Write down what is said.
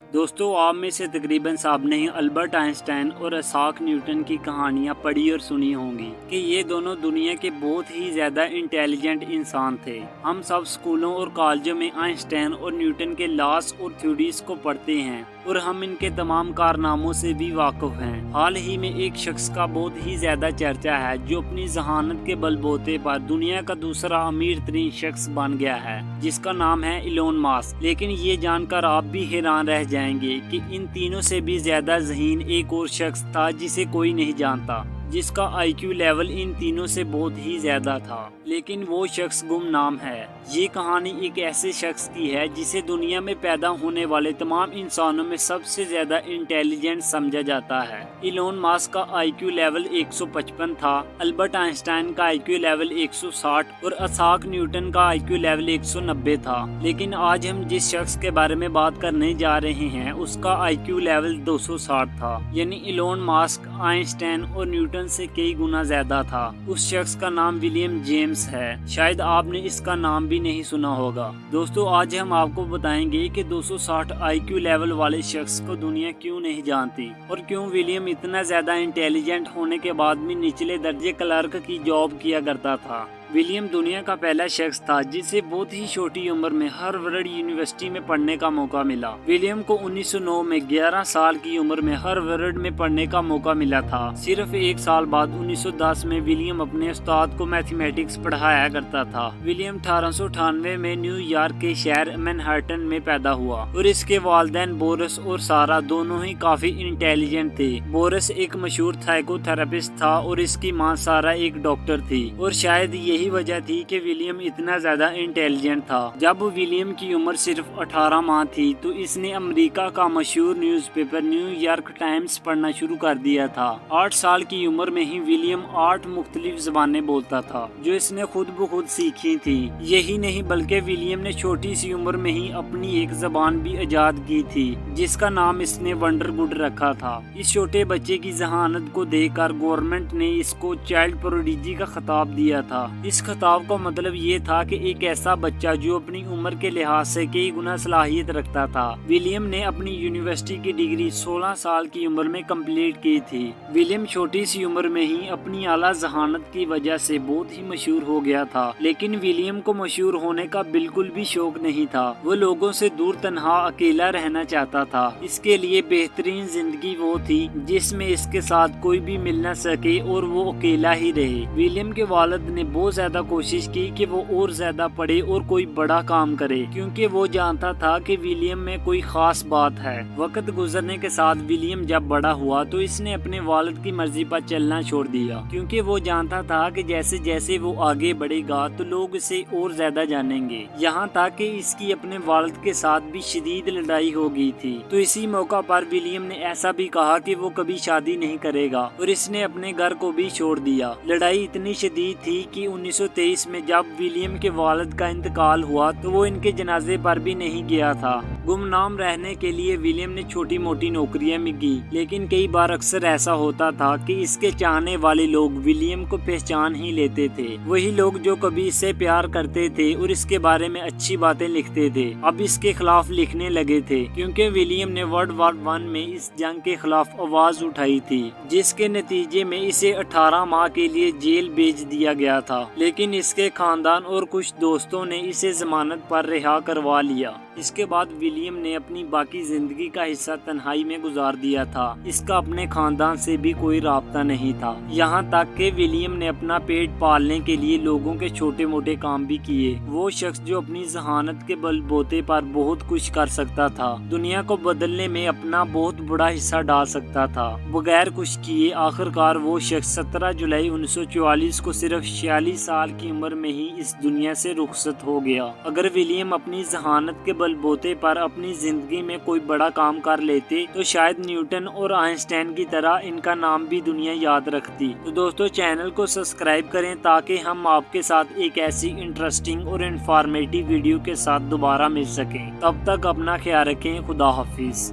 दोस्तों, आप में से तकरीबन सब ने अल्बर्ट आइंस्टाइन और आइजैक न्यूटन की कहानियां पढ़ी और सुनी होंगी कि ये दोनों दुनिया के बहुत ही ज़्यादा इंटेलिजेंट इंसान थे। हम सब स्कूलों और कॉलेजों में आइंस्टाइन और न्यूटन के लॉस और थ्योरीज को पढ़ते हैं और हम इनके तमाम कारनामों से भी वाकिफ हैं। हाल ही में एक शख्स का बहुत ही ज़्यादा चर्चा है जो अपनी जहानत के बलबूते पर दुनिया का दूसरा अमीर तरीन शख्स बन गया है, जिसका नाम है इलोन मस्क। लेकिन ये जानकर आप भी हैरान रह जाएंगे कि इन तीनों से भी ज्यादा ज़हीन एक और शख्स था जिसे कोई नहीं जानता, जिसका IQ लेवल इन तीनों से बहुत ही ज्यादा था, लेकिन वो शख्स गुमनाम है। ये कहानी एक ऐसे शख्स की है जिसे दुनिया में पैदा होने वाले तमाम इंसानों में सबसे ज्यादा इंटेलिजेंट समझा जाता है। इलोन मस्क का IQ लेवल 155 था, अल्बर्ट आइंस्टाइन का IQ लेवल 160 और आइजैक न्यूटन का IQ लेवल 190 था। लेकिन आज हम जिस शख्स के बारे में बात करने जा रहे हैं उसका IQ लेवल 260 था, यानी इलोन मस्क आइंस्टाइन और न्यूटन से कई गुना ज्यादा था। उस शख्स का नाम विलियम जेम्स है। शायद आपने इसका नाम भी नहीं सुना होगा। दोस्तों, आज हम आपको बताएंगे कि 260 IQ लेवल वाले शख्स को दुनिया क्यों नहीं जानती और क्यों विलियम इतना ज्यादा इंटेलिजेंट होने के बाद भी निचले दर्जे क्लर्क की जॉब किया करता था। विलियम दुनिया का पहला शख्स था जिसे बहुत ही छोटी उम्र में हार्वर्ड यूनिवर्सिटी में पढ़ने का मौका मिला। विलियम को 1909 में 11 साल की उम्र में हार्वर्ड में पढ़ने का मौका मिला था। सिर्फ एक साल बाद 1910 में विलियम अपने उस्ताद को मैथमेटिक्स पढ़ाया करता था। विलियम 1898 में न्यूयॉर्क के शहर मैनहट्टन में पैदा हुआ और इसके वालिदैन बोरिस और सारा दोनों ही काफी इंटेलिजेंट थे। बोरिस एक मशहूर साइकोथेरेपिस्ट था और इसकी मां सारा एक डॉक्टर थी, और शायद यही वजह थी कि विलियम इतना ज्यादा इंटेलिजेंट था। जब विलियम की उम्र सिर्फ 18 माह थी तो इसने अमेरिका का मशहूर न्यूज़पेपर न्यूयॉर्क टाइम्स पढ़ना शुरू कर दिया था। 8 साल की उम्र में ही विलियम 8 मुख्तलिफ ज़बानें बोलता था जो इसने खुद ब खुद सीखी थी। यही नहीं बल्कि विलियम ने छोटी सी उम्र में ही अपनी एक ज़बान भी इजाद की थी जिसका नाम इसने वंडरवुड रखा था। इस छोटे बच्चे की जहानत को देखकर गवर्नमेंट ने इसको चाइल्ड प्रोडिजी का खिताब दिया था। इस खिताब का मतलब ये था कि एक ऐसा बच्चा जो अपनी उम्र के लिहाज से कई गुना सलाहियत रखता था। विलियम ने अपनी यूनिवर्सिटी की डिग्री 16 साल की उम्र में कंप्लीट की थी। विलियम छोटी सी उम्र में ही अपनी आला जहानत की वजह से बहुत ही मशहूर हो गया था, लेकिन विलियम को मशहूर होने का बिल्कुल भी शौक नहीं था। वो लोगों से दूर तन्हा अकेला रहना चाहता था। इसके लिए बेहतरीन जिंदगी वो थी जिसमें इसके साथ कोई भी मिल न सके और वो अकेला ही रहे। विलियम के वालिद ने बहुत ज्यादा कोशिश की कि वो और ज्यादा पढ़े और कोई बड़ा काम करे, क्योंकि वो जानता था कि विलियम में कोई खास बात है। वक्त गुजरने के साथ विलियम जब बड़ा हुआ तो इसने अपने वालिद की मर्जी पर चलना छोड़ दिया, क्योंकि वो जानता था कि जैसे जैसे वो आगे बढ़ेगा तो लोग इसे और ज्यादा जानेंगे। यहाँ तक कि इसकी अपने वालिद के साथ भी शदीद लड़ाई हो गई थी। तो इसी मौका पर विलियम ने ऐसा भी कहा कि वो कभी शादी नहीं करेगा और इसने अपने घर को भी छोड़ दिया। लड़ाई इतनी शदीद थी कि 1923 में जब विलियम के वालिद का इंतकाल हुआ तो वो इनके जनाजे पर भी नहीं गया था। गुमनाम रहने के लिए विलियम ने छोटी मोटी नौकरियां भी की, लेकिन कई बार अक्सर ऐसा होता था कि इसके चाहने वाले लोग विलियम को पहचान ही लेते थे। वही लोग जो कभी इससे प्यार करते थे और इसके बारे में अच्छी बातें लिखते थे, अब इसके खिलाफ लिखने लगे थे, क्योंकि विलियम ने वर्ल्ड वॉर 1 में इस जंग के खिलाफ आवाज उठाई थी, जिसके नतीजे में इसे 18 माह के लिए जेल भेज दिया गया था। लेकिन इसके खानदान और कुछ दोस्तों ने इसे जमानत पर रिहा करवा लिया। इसके बाद विलियम ने अपनी बाकी जिंदगी का हिस्सा तन्हाई में गुजार दिया था। इसका अपने खानदान से भी कोई राब्ता नहीं था। यहाँ तक कि विलियम ने अपना पेट पालने के लिए लोगों के छोटे मोटे काम भी किए। वो शख्स जो अपनी जहानत के बलबूते पर बहुत कुछ कर सकता था, दुनिया को बदलने में अपना बहुत बड़ा हिस्सा डाल सकता था, बगैर कुछ किए आखिरकार वो शख्स 17 जुलाई 1944 को सिर्फ 46 साल की उम्र में ही इस दुनिया से रुखसत हो गया। अगर विलियम अपनी जहानत के बलबूते पर अपनी जिंदगी में कोई बड़ा काम कर लेते तो शायद न्यूटन और आइंस्टाइन की तरह इनका नाम भी दुनिया याद रखती। तो दोस्तों, चैनल को सब्सक्राइब करें ताकि हम आपके साथ एक ऐसी इंटरेस्टिंग और इंफॉर्मेटिव वीडियो के साथ दोबारा मिल सकें। तब तक अपना ख्याल रखें। खुदा हाफिज।